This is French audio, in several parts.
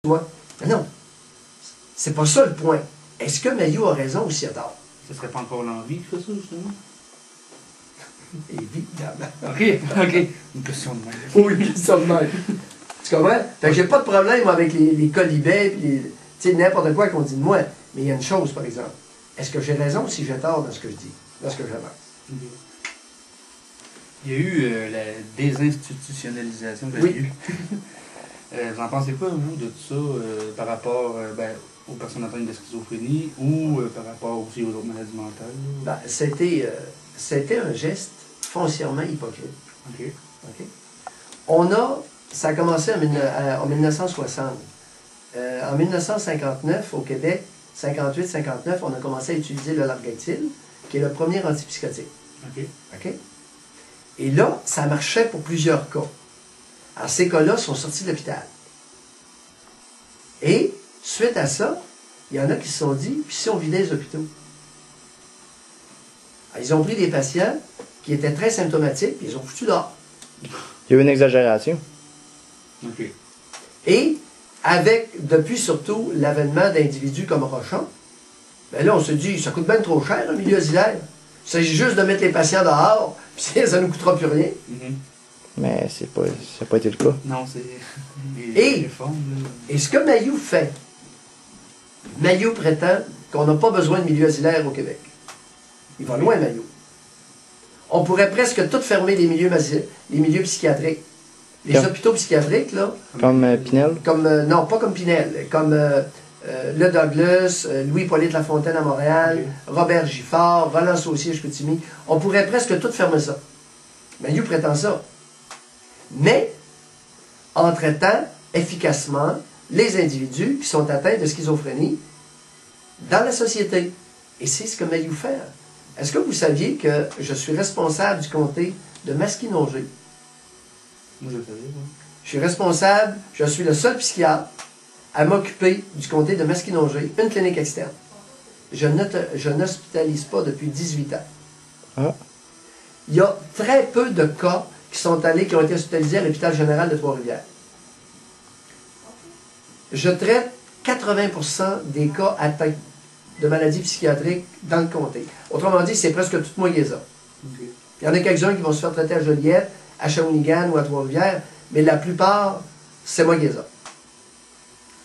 moi. Non, c'est pas ça le point. Est-ce que Mailloux a raison ou s'il a tort? Ce serait pas encore l'envie qui fait ça, justement? Évidemment. OK. Une question de même. Oui, une question de même. Tu comprends? Fait que j'ai pas de problème avec les colibets, puis tu sais, n'importe quoi qu'on dit de moi. Mais il y a une chose, par exemple. Est-ce que j'ai raison ou si j'ai tort dans ce que je dis, dans ce que j'avance? Okay. Il y a eu la désinstitutionnalisation de oui. Vous en pensez quoi, vous, de tout ça, par rapport aux personnes atteintes de schizophrénie ou par rapport aussi aux autres maladies mentales? Ben, c'était un geste foncièrement hypocrite. OK. Ça a commencé en 1960. En 1959, au Québec, 58-59, on a commencé à utiliser le Largactil, qui est le premier antipsychotique. OK. Et là, ça marchait pour plusieurs cas. Alors, ces cas-là sont sortis de l'hôpital. Et, suite à ça, il y en a qui se sont dit, puis si on vidait les hôpitaux? Alors, ils ont pris des patients qui étaient très symptomatiques, puis ils ont foutu dehors. Il y a eu une exagération. OK. Et, depuis surtout l'avènement d'individus comme Rochon, ben là, on se dit, ça coûte bien trop cher, un milieu asilaire. Il s'agit juste de mettre les patients dehors, puis ça ne nous coûtera plus rien. Mais ça n'a pas été le cas. Non, c'est... Et ce que Mailloux fait, Mailloux prétend qu'on n'a pas besoin de milieu asilaire au Québec. Il va loin, Mailloux. On pourrait presque tout fermer les milieux psychiatriques. Les hôpitaux psychiatriques, là... Comme Pinel? Non, pas comme Pinel. Comme le Douglas, Louis-Polyte Lafontaine à Montréal, Robert Giffard, Roland Saucier à Chicoutimi. On pourrait presque tout fermer ça. Mailloux prétend ça. Mais, en traitant efficacement les individus qui sont atteints de schizophrénie dans la société. Et c'est ce que Mailloux fait. Est-ce que vous saviez que je suis responsable du comté de Masquinongé? Moi, je le savais, oui. Je suis responsable, je suis le seul psychiatre à m'occuper du comté de Masquinongé, une clinique externe. Je n'hospitalise pas depuis 18 ans. Ah. Il y a très peu de cas qui ont été hospitalisés à l'hôpital général de Trois-Rivières. Je traite 80% des cas atteints de maladies psychiatriques dans le comté. Autrement dit, c'est presque toute moyenne. Okay. Il y en a quelques-uns qui vont se faire traiter à Joliette, à Shawinigan ou à Trois-Rivières, mais la plupart, c'est moyenne.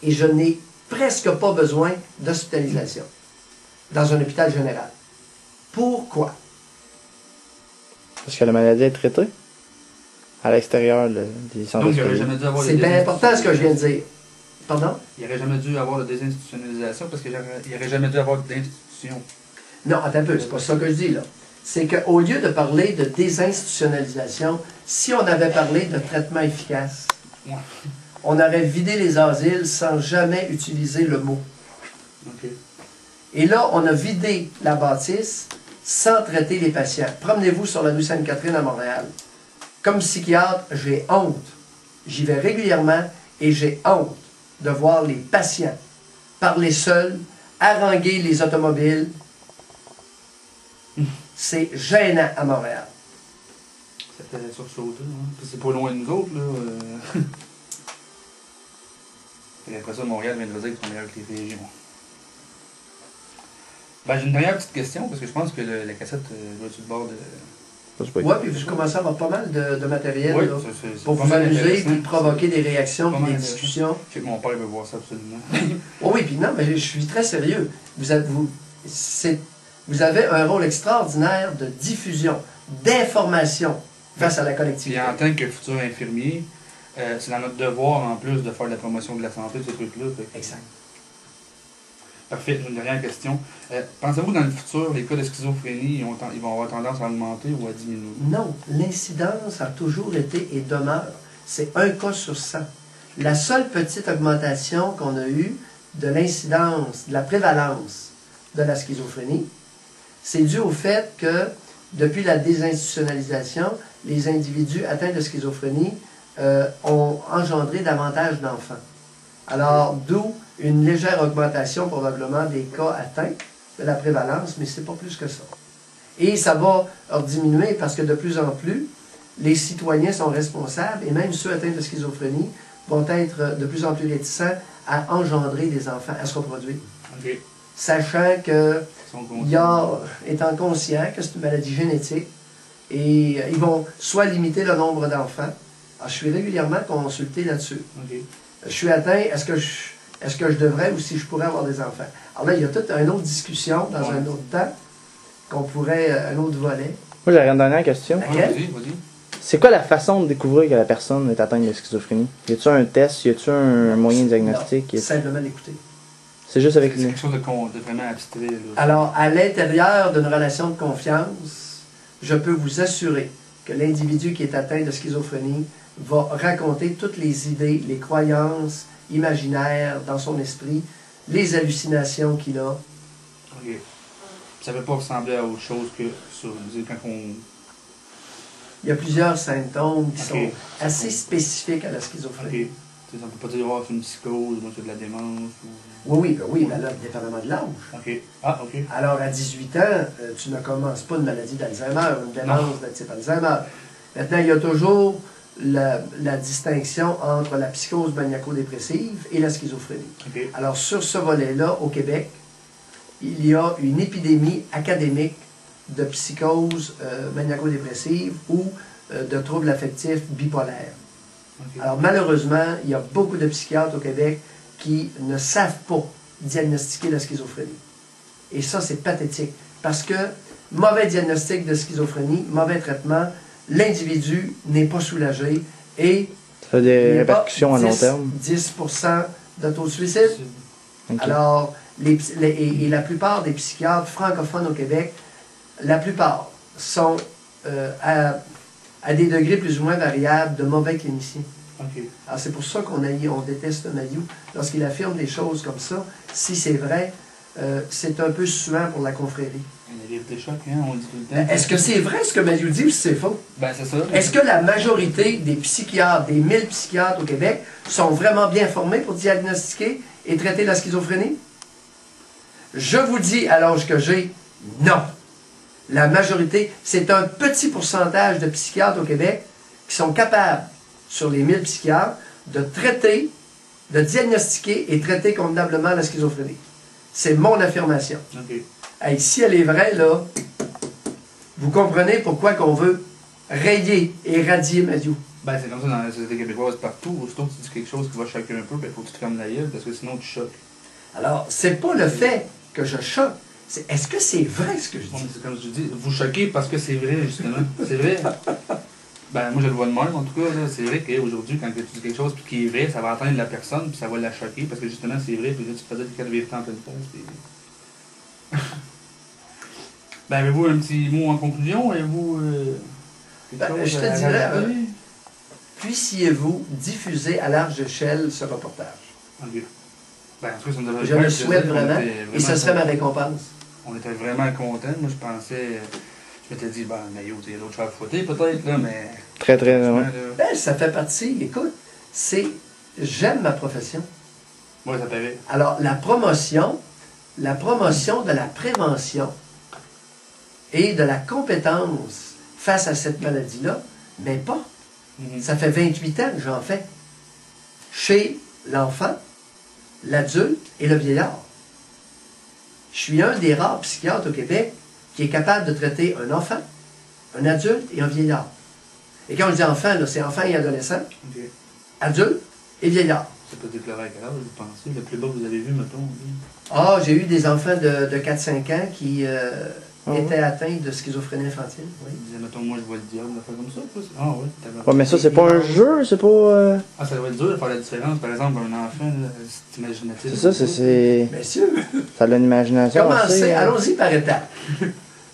Et je n'ai presque pas besoin d'hospitalisation dans un hôpital général. Pourquoi? Parce que la maladie est traitée à l'extérieur des centres hospitaliers. C'est bien important ce que je viens de dire. Pardon? Il n'aurait jamais dû avoir de désinstitutionnalisation parce qu'il n'aurait jamais dû avoir d'institution. Non, attends un peu, c'est pas ça que je dis là. C'est qu'au lieu de parler de désinstitutionnalisation, si on avait parlé de traitement efficace, ouais, on aurait vidé les asiles sans jamais utiliser le mot. Okay. Et là, on a vidé la bâtisse sans traiter les patients. Promenez-vous sur la rue Sainte-Catherine à Montréal. Comme psychiatre, j'ai honte. J'y vais régulièrement et j'ai honte de voir les patients parler seuls, haranguer les automobiles. C'est gênant à Montréal. Ça fait sursauter, hein? C'est pas loin de nous autres, là. Et après ça, Montréal viendrait dire qu'ils sont meilleurs que les régions. Ben, j'ai une dernière petite question, parce que je pense que la cassette doit être sur le bord de... Oui, puis vous commencez à avoir pas mal de matériel oui, là, pour vous amuser et provoquer des réactions et des discussions. Je sais que mon père veut voir ça absolument. Oh oui, puis non, mais je suis très sérieux. Vous avez un rôle extraordinaire de diffusion, d'information face à la collectivité. Et en tant que futur infirmier, c'est dans notre devoir en plus de faire de la promotion de la santé, ce truc-là. Exact. Parfait. Une dernière question. Pensez-vous dans le futur, les cas de schizophrénie, ils vont avoir tendance à augmenter ou à diminuer? Non. L'incidence a toujours été et demeure. C'est un cas sur 100. La seule petite augmentation qu'on a eue de l'incidence, de la prévalence de la schizophrénie, c'est dû au fait que, depuis la désinstitutionnalisation, les individus atteints de schizophrénie ont engendré davantage d'enfants. Alors, d'où une légère augmentation probablement des cas atteints de la prévalence, mais c'est pas plus que ça. Et ça va diminuer parce que de plus en plus, les citoyens sont responsables, et même ceux atteints de schizophrénie vont être de plus en plus réticents à engendrer des enfants, à se reproduire. OK. Sachant que étant conscient que c'est une maladie génétique, et ils vont soit limiter le nombre d'enfants. Alors, je suis régulièrement consulté là-dessus. Okay. Je suis atteint, est-ce que je devrais ou si je pourrais avoir des enfants? Alors là, il y a toute une autre discussion dans un autre temps, qu'on pourrait, un autre volet. Moi, j'aurais une dernière question. Vas-y. C'est quoi la façon de découvrir que la personne est atteinte de schizophrénie? Y a-t-il un test? Y a-t-il un moyen diagnostique? Simplement l'écouter. C'est juste avec quelque chose de vraiment abstrait. Là. Alors, à l'intérieur d'une relation de confiance, je peux vous assurer que l'individu qui est atteint de schizophrénie va raconter toutes les idées, les croyances imaginaires dans son esprit, les hallucinations qu'il a. OK. Ça ne peut pas ressembler à autre chose que quand on... Il y a plusieurs symptômes qui sont assez spécifiques à la schizophrénie. OK. Ça ne peut pas dire oh, c'est une psychose, moi c'est de la démence. Oui, mais là, dépendamment de l'âge. OK. Ah, OK. Alors, à 18 ans, tu ne commences pas une maladie d'Alzheimer, une démence de type Alzheimer. Maintenant, il y a toujours la distinction entre la psychose maniaco-dépressive et la schizophrénie. Okay. Alors, sur ce volet-là, au Québec, il y a une épidémie académique de psychose maniaco-dépressive ou de troubles affectifs bipolaires. Okay. Alors, malheureusement, il y a beaucoup de psychiatres au Québec qui ne savent pas diagnostiquer la schizophrénie. Et ça, c'est pathétique. Parce que mauvais diagnostic de schizophrénie, mauvais traitement, l'individu n'est pas soulagé et ça a des répercussions à long terme. 10% de taux de suicide. Okay. Alors, et la plupart des psychiatres francophones au Québec, la plupart sont à des degrés plus ou moins variables de mauvais cliniciens. Okay. Alors, c'est pour ça qu'on déteste Mayou. Lorsqu'il affirme des choses comme ça, si c'est vrai, c'est un peu suant pour la confrérie. Il y a des chocs, hein, on dit tout le temps. Est-ce que c'est vrai ce que Mayou dit ou si c'est faux? Ben, c'est ça. Est-ce que la majorité des psychiatres, des 1000 psychiatres au Québec, sont vraiment bien formés pour diagnostiquer et traiter la schizophrénie? Je vous dis, à l'âge que j'ai, non. La majorité, c'est un petit pourcentage de psychiatres au Québec qui sont capables, sur les 1000 psychiatres, de traiter, de diagnostiquer et traiter convenablement la schizophrénie. C'est mon affirmation. Okay. Hey, si elle est vraie, là, vous comprenez pourquoi qu'on veut rayer et radier Mayou. Ben, c'est comme ça dans la société québécoise partout. Aussitôt que tu dis quelque chose qui va choquer un peu, ben, il faut que tu te fermes la gueule parce que sinon tu choques. Alors, c'est pas le fait que je choque. Est-ce que c'est vrai ce que je dis? C'est comme je dis, vous choquez parce que c'est vrai, justement. C'est vrai. Ben, moi, je le vois de même, en tout cas. C'est vrai qu'aujourd'hui, quand tu dis quelque chose qui est vrai, ça va atteindre la personne, puis ça va la choquer, parce que justement, c'est vrai, puis là, tu te faisais des vérités en pleine face. Ben, avez-vous un petit mot en conclusion? Avez-vous je te dirais, puissiez-vous diffuser à large échelle ce reportage? Okay. Ben, en tout cas, ça nous avait je le souhaite vraiment, et ce serait ma récompense. On était vraiment contents. Moi, je pensais... Je m'étais dit, ben, Mayou, il y a d'autres choses à fouetter, peut-être, là, mais... Très, vraiment. Ben, ça fait partie, écoute, j'aime ma profession. Oui, ça paraît. Alors, la promotion de la prévention et de la compétence face à cette maladie-là, mais pas. Ça fait 28 ans que j'en fais. Chez l'enfant, l'adulte et le vieillard. Je suis un des rares psychiatres au Québec qui est capable de traiter un enfant, un adulte et un vieillard. Et quand on dit enfant, c'est enfant et adolescent, adulte et vieillard. Ça peut déclarer à quel âge, vous pensez? Le plus bas que vous avez vu, mettons? Ah, j'ai eu des enfants de 4-5 ans qui étaient atteints de schizophrénie infantile. Oui. Mettons, moi, je vois le diable, faire comme ça. Ah oui, ouais, mais ça, c'est pas un jeu, c'est pas... Ah, ça doit être dur de faire la différence. Par exemple, un enfant, c'est imaginatif. C'est ça, c'est... Messieurs, ça a une imagination commencez, allons-y par étapes.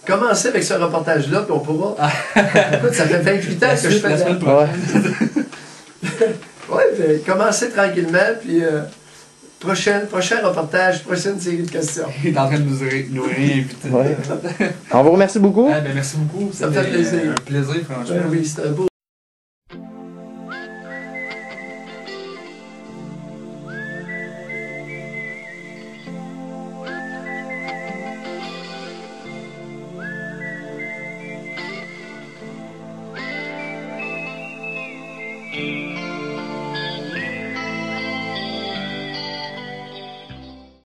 Commencez avec ce reportage-là, puis on pourra... Écoute, ça fait 28 ans que je fais... La semaine prochaine. Oui, puis commencez tranquillement, puis prochain reportage, prochaine série de questions. Il est en train de nous réinviter. Ouais. On vous remercie beaucoup. Ben, merci beaucoup. Ça me fait plaisir. Un plaisir, franchement. Oui, c'est un beau...